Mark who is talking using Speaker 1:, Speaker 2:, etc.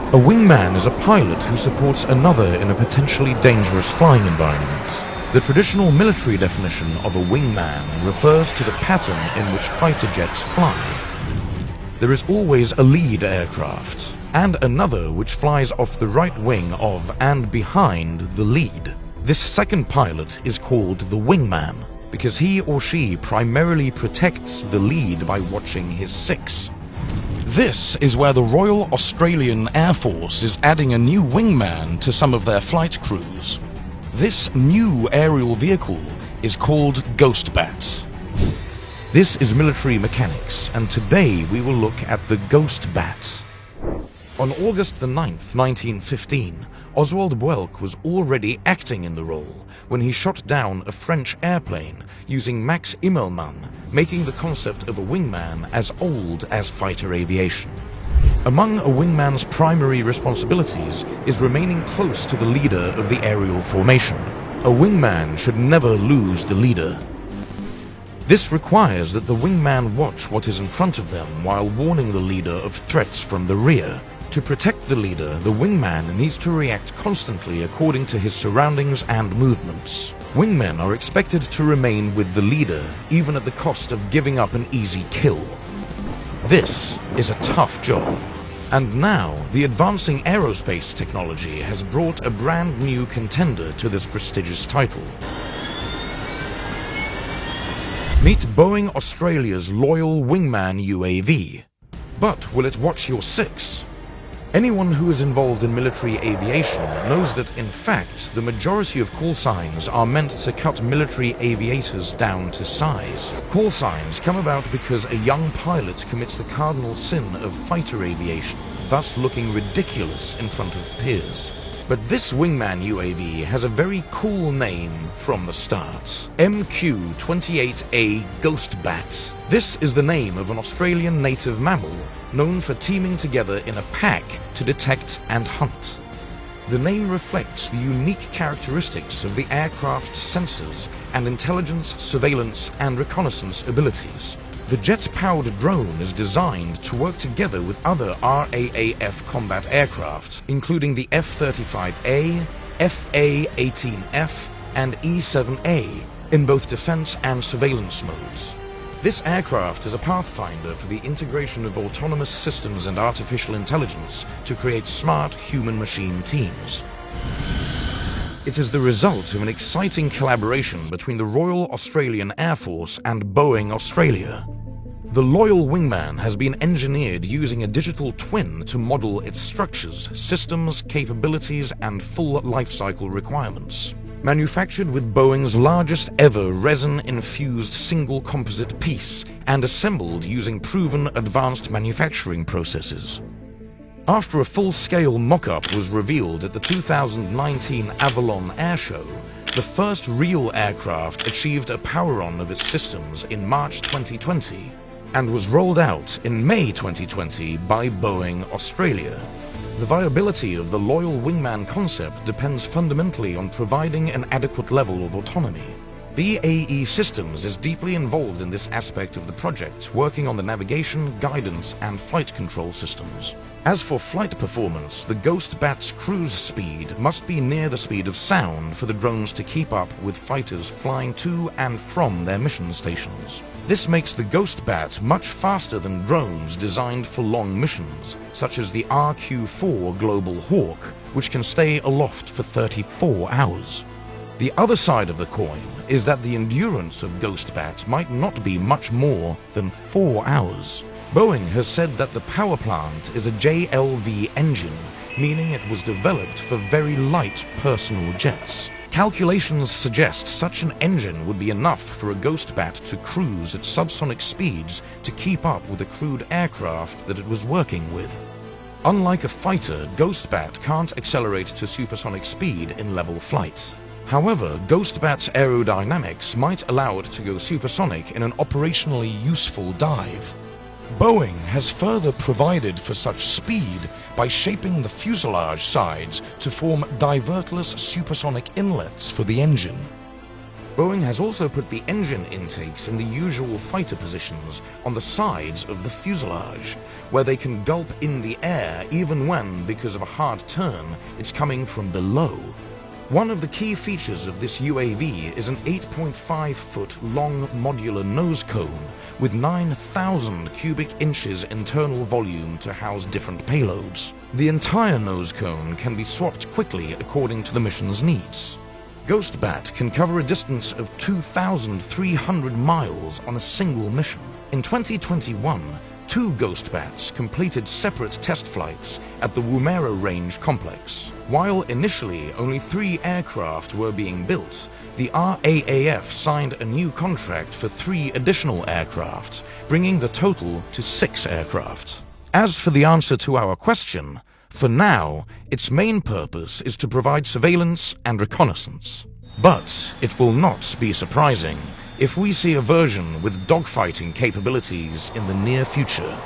Speaker 1: A wingman is a pilot who supports another in a potentially dangerous flying environment. The traditional military definition of a wingman refers to the pattern in which fighter jets fly. There is always a lead aircraft, and another which flies off the right wing of and behind the lead. This second pilot is called the wingman, because he or she primarily protects the lead by watching his six.
Speaker 2: This is where the Royal Australian Air Force is adding a new wingman to some of their flight crews. This new aerial vehicle is called Ghost Bat.
Speaker 1: This is military mechanics, and today we will look at the Ghost Bat. On August the 9th, 1915, Oswald Boelcke was already acting in the role when he shot down a French airplane using Max Immelmann, making the concept of a wingman as old as fighter aviation. Among a wingman's primary responsibilities is remaining close to the leader of the aerial formation. A wingman should never lose the leader. This requires that the wingman watch what is in front of them while warning the leader of threats from the rear. To protect the leader, the wingman needs to react constantly according to his surroundings and movements. Wingmen are expected to remain with the leader, even at the cost of giving up an easy kill. This is a tough job. And now, the advancing aerospace technology has brought a brand new contender to this prestigious title. Meet Boeing Australia's Loyal Wingman UAV. But will it watch your six? Anyone who is involved in military aviation knows that, in fact, the majority of call signs are meant to cut military aviators down to size. Call signs come about because a young pilot commits the cardinal sin of fighter aviation, thus looking ridiculous in front of peers. But this wingman UAV has a very cool name from the start. MQ-28A Ghost Bat. This is the name of an Australian native mammal known for teaming together in a pack to detect and hunt. The name reflects the unique characteristics of the aircraft's sensors and intelligence, surveillance, and reconnaissance abilities. The jet-powered drone is designed to work together with other RAAF combat aircraft, including the F-35A, FA-18F, and E-7A, in both defense and surveillance modes. This aircraft is a pathfinder for the integration of autonomous systems and artificial intelligence to create smart human-machine teams. It is the result of an exciting collaboration between the Royal Australian Air Force and Boeing Australia. The Loyal Wingman has been engineered using a digital twin to model its structures, systems, capabilities, and full lifecycle requirements. Manufactured with Boeing's largest ever resin-infused single composite piece and assembled using proven advanced manufacturing processes. After a full-scale mock-up was revealed at the 2019 Avalon Air Show, the first real aircraft achieved a power-on of its systems in March 2020 and was rolled out in May 2020 by Boeing Australia. The viability of the Loyal Wingman concept depends fundamentally on providing an adequate level of autonomy. BAE Systems is deeply involved in this aspect of the project, working on the navigation, guidance, and flight control systems. As for flight performance, the Ghost Bat's cruise speed must be near the speed of sound for the drones to keep up with fighters flying to and from their mission stations. This makes the Ghost Bat much faster than drones designed for long missions, such as the RQ-4 Global Hawk, which can stay aloft for 34 hours. The other side of the coin is that the endurance of Ghost Bat might not be much more than 4 hours. Boeing has said that the power plant is a JLV engine, meaning it was developed for very light personal jets. Calculations suggest such an engine would be enough for a Ghost Bat to cruise at subsonic speeds to keep up with the crewed aircraft that it was working with. Unlike a fighter, Ghost Bat can't accelerate to supersonic speed in level flight. However, Ghost Bat's aerodynamics might allow it to go supersonic in an operationally useful dive. Boeing has further provided for such speed by shaping the fuselage sides to form divertless supersonic inlets for the engine. Boeing has also put the engine intakes in the usual fighter positions on the sides of the fuselage, where they can gulp in the air even when, because of a hard turn, it's coming from below. One of the key features of this UAV is an 8.5-foot long modular nose cone with 9,000 cubic inches internal volume to house different payloads. The entire nose cone can be swapped quickly according to the mission's needs. Ghostbat can cover a distance of 2,300 miles on a single mission. In 2021, 2 Ghostbats completed separate test flights at the Woomera Range complex. While initially only 3 aircraft were being built, the RAAF signed a new contract for 3 additional aircraft, bringing the total to 6 aircraft. As for the answer to our question, for now, its main purpose is to provide surveillance and reconnaissance. But it will not be surprising if we see a version with dogfighting capabilities in the near future.